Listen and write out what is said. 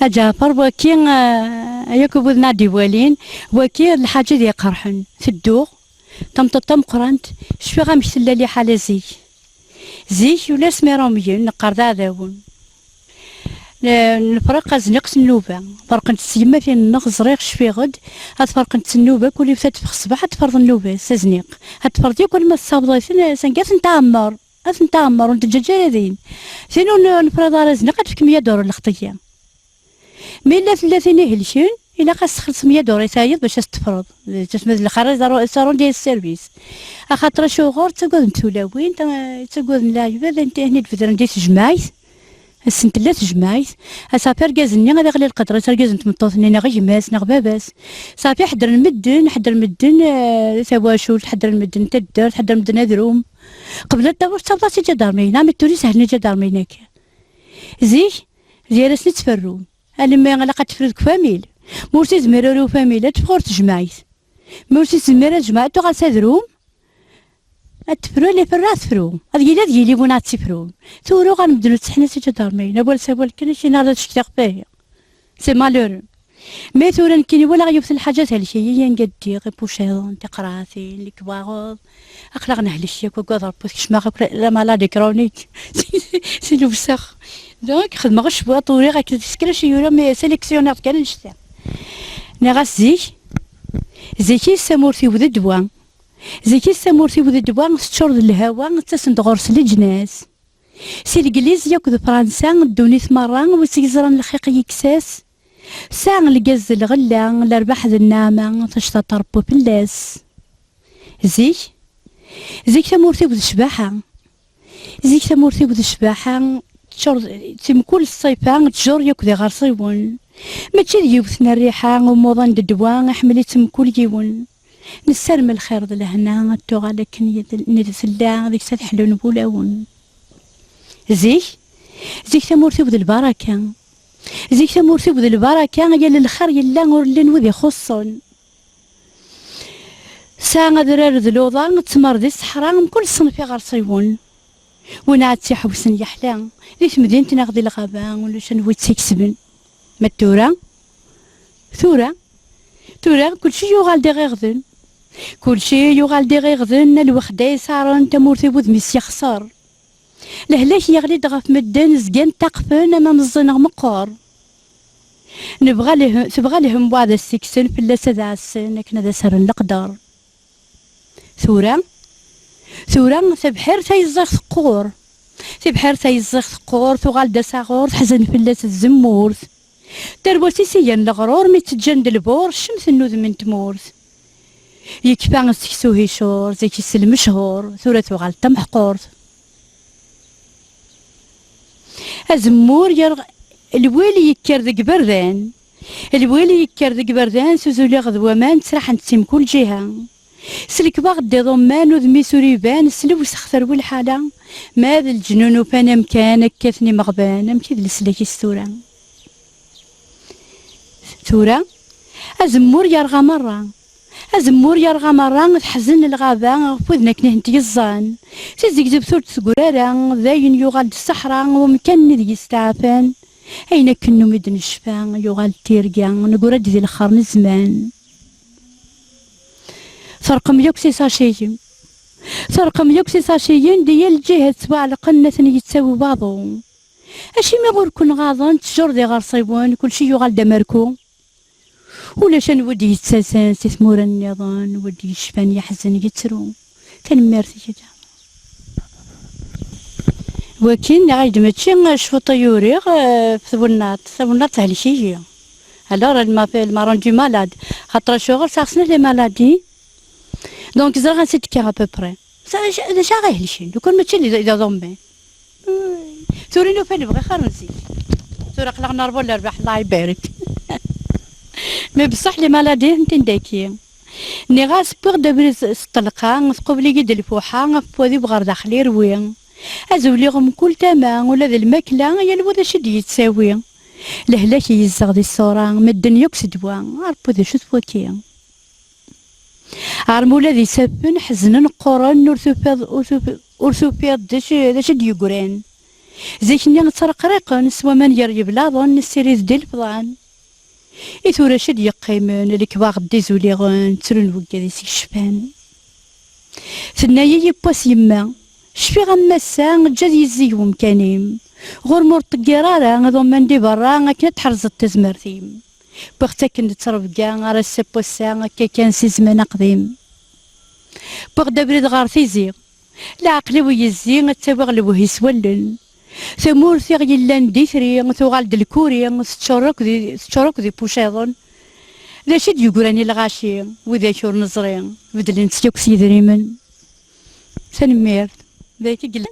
أجافر وكي ياك بودنا ديوالين وكي الحاجة دي قرحن تدوغ تم قرانت شفي غامثلا لي حالة زيك ولا سميروميين نقرض داون الفرق زنقس النوبة فرق نتسيما في النغ زريق شفي غد هاد فرق النوبة كل فات في الصباح هاد فرض النوبة سازنيق هاد فرض كل ما تصابض سنقاس نتعمر نتعمر ونت الجزائريين سينو نفرض على زنق في كمية دور الخطية مي إلا ثلاثين هلشين إلا خاص 500 دور تايض باش تفرض تسمى الخرج صارون ديال السيرفيس خاطر شغور تقعد نتولاوين تقعد نلاعب هذا انت هني تفدر ندير جمايت السنت لا تجمايت صافي ركازني غادي غير القدره تركاز نتمطوطني نا غير ماس نا باباس صافي حضر المدن ثواشول حضر المدن تدار حضر المدن هذروم قبل الدور صافي جا دارمينا مي توريس هنا جا دارميناك زيك ديالس نتفرون انا ما غلقت تفرد فاميل مورسي زميرو فاميلا تفخر تجمعيت مورسي زميرو جماعتو غاتسادروم تفرو لي فرات فرو هذه ديالي بونا تفرو ثورو غنبدلو تحنا سي دارمين بول سابول كان شي نهار تشتاق فيا سي مالور مي ثورا كاين ولا غيوث الحاجات هالشي هي نقدي غير بوشيضون تقراتي لي كباغوض اخلاق نهلش ياك وكضرب كش ما لا مالادي كرونيك سي لو بسخ دونك خدمه غش بوا طوري غا كتسكر شي يورا مي سيليكسيونير كان نشتا نغاس زيكي سامورتي وذ الدوا زيكي سامورتي وذ الدوا تشرد الهوا تسند غرس الجناس سي الانجليز ياك فرنسا دوني ثمران وسيزران الخيق يكساس ساعة القز الغلا الارباح ذي النعمة تشتا ربو بلاس زيك تمورتي وذ الشباحة زيك تمورتي وذ الشباحة تم كل الصيفان تجور ياك ذي غرصيون ماشي ديوثنا الريحة وموضان ددوان حملي تم كل يون نسلم الخير ذي لهنا توغا لكن ندسلا ذيك ساتحلو نبولاون زيك تمورتي وذ البركة زيك تمورتي وذ البركة يا الخير يلا ورلين وذي خصون ساعة درار ذلوضا تمر ذي الصحراء كل صنف غرصيون ونعاد تيحوسن يحلا ذي مدينتنا غدي الغابة ولا شنو تيكسبن ما ثورة كلشي يوغال دي غيغذن كلشي يوغال دي غيغذن الوحدة يسارن تمورتي بوذ ميسي خسار لهلاك يغلي دغاف مدن زقان تقفن امام الزنغ مقور تبغى لهم بعض السكسن في اللاسة ذا السن كنا ذا سر القدر ثورة تبحر تيزيغ ثقور ثغال دا صغور تحزن في اللاسة الزمورث تربوتي سيان الغرور مي تتجند البور الشمس النوذ من تمورث يكفى سكسو هيشور زيكي سلم شهور ثورة تغال تمحقورث أزمور الويلي يكر ذك بردان سوزولي غذوامان تسرح نتسيم كل جهة سلك باغ دي ضمان وذمي سوريبان سلو سخثر والحالة ماذا الجنون وفانا مكان كاثني مغبان مكيد لسلاكي السورة أزمور يرغى مرة تحزن الغابة فوذنك نهنتي الزان تزيك زبثور تسقرارا ذاين يغال الصحراء ومكان ذي يستعفان أين كنو مدن الشفا يغال تيرقا نقول ذي الخرن الزمان فرقم يوكسي ساشيين ديال الجهة تبع القنة يتساوي بعضو أشي ما غور كون غاضن تجر ذي غار صيبون كل شي يغال دمركو ولا شان ودي يتساسان ثمور النظام ودي يشفان يحزن يترو كان مارثي كدا وكين غايد ماشي شفو طيوري في ثبونات على شي هلا راه المارون دو مالاد خاطر شغل خاصنا لي مالادي دونك زرا غنسيت كي ابوبري هذا شا غيهلشين لو كان ماشي اذا ضمي ثورينو فين بغي خير نزيد ثورا قلق نربو الارباح الله يبارك مي بصح لي مالادي انت نداكي ني غاس بوغ دبريز الطلقه قبل يد الفوحه فوذي بغار داخلي روي ازوليهم كل تمام ولا ذا الماكله يا الوذا شدي يتساوي لهلاك يزغ دي الصوره مدن يكسدوا عرفوا ذا شو تفوكي عرمولا ذي سفن حزن قرن ورثوبيض داش ديقران زيكني نترقريقن سوا من يريب لاظن السيريز ديال الفضان إثورا شد يقيمن الكبار غدي زوليغن ترون وكادي سيك شفان ثنايا يباس يما شفي غمسا جاد يزيهم كانيم غور مور طقيرارا ضمان دي برا كنا تحرز التزمرتيم بغتك نتربكا غارا السبوسا كان سي زمان قديم بغدا بريد غار تيزي العقل ويزي غتاوي غلبوه يسولن ثمور ثيغ يلان ديثري ثوغال دالكوري تشارك دي بوشيضن ذا شد يقولاني الغاشي وذا شور نزرين بدلن تسيوك سيدريمن سنمير ذاك قلت